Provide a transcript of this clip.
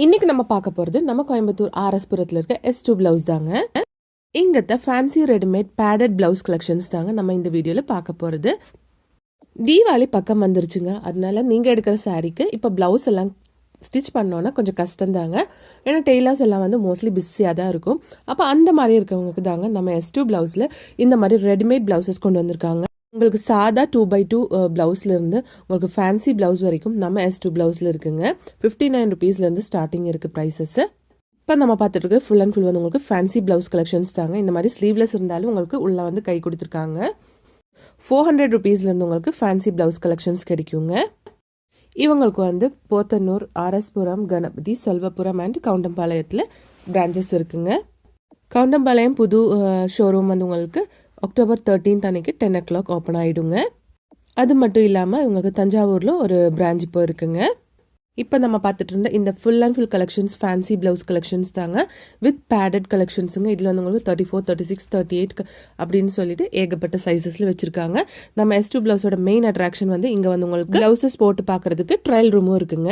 இன்னைக்கு நம்ம பார்க்க போகிறது நம்ம கோயம்புத்தூர் ஆர்எஸ்புரத்தில் இருக்க S2 பிளவுஸ் தாங்க. இங்கத்த fancy readymade padded blouse collections தாங்க நம்ம இந்த வீடியோவில் பார்க்க போகிறது. தீபாவளி பக்கம் வந்துருச்சுங்க. அதனால நீங்கள் எடுக்கிற சாரீக்கு இப்போ ப்ளவுஸ் எல்லாம் ஸ்டிச் பண்ணோன்னா கொஞ்சம் கஷ்டம்தாங்க. ஏன்னா டெய்லர்ஸ் எல்லாம் வந்து மோஸ்ட்லி பிஸியாக தான் இருக்கும். அப்போ அந்த மாதிரி இருக்கிறவங்களுக்கு தாங்க நம்ம S2 பிளவுஸில் இந்த மாதிரி ரெடிமேட் ப்ளவுசஸ் கொண்டு வந்திருக்காங்க. உங்களுக்கு சாதா 2x2 ப்ளவுஸ்லேருந்து உங்களுக்கு ஃபேன்சி ப்ளவுஸ் வரைக்கும் நம்ம S2 ப்ளவுஸில் இருக்குங்க. 59 ருபீஸ்லேருந்து ஸ்டார்டிங் இருக்குது ப்ரைஸஸ்ஸு. இப்போ நம்ம பார்த்துட்டு இருக்க ஃபுல் அண்ட் ஃபுல் வந்து உங்களுக்கு ஃபேன்சி ப்ளவுஸ் கலெக்ஷன்ஸ் தாங்க. இந்த மாதிரி ஸ்லீவ்லெஸ் இருந்தாலும் உங்களுக்கு உள்ளே வந்து கை கொடுத்துருக்காங்க. 400 ருபீஸ்லேருந்து உங்களுக்கு ஃபேன்சி ப்ளவுஸ் கலெக்ஷன்ஸ் கிடைக்குங்க. இவங்களுக்கு வந்து போத்தனூர், ஆர்எஸ்புரம், கணபதி, செல்வபுரம் அண்ட் கவுண்டம்பாளையத்தில் பிரான்ச்சஸ் இருக்குங்க. கவுண்டம்பாளையம் புது ஷோரூம் வந்து உங்களுக்கு October 13th அன்னைக்கு 10 o'clock ஓப்பன் ஆகிடுங்க. அது மட்டும் இல்லாமல் இவங்களுக்கு தஞ்சாவூரில் ஒரு பிரான்ச் இப்போ இருக்குங்க. இப்போ நம்ம பார்த்துட்டு இருந்த இந்த full and full collections fancy blouse collections தாங்க வித் பேடட் கலெக்ஷன்ஸுங்க. இதில் வந்து உங்களுக்கு 34, 36, 38 அப்படின்னு சொல்லிட்டு ஏகப்பட்ட சைஸஸில் வச்சுருக்காங்க. நம்ம S2 ப்ளவுஸோட மெயின் அட்ராக்ஷன் வந்து இங்கே வந்து உங்களுக்கு ப்ளவுசஸ் போட்டு பார்க்குறதுக்கு ட்ரையல் ரூமும் இருக்குங்க.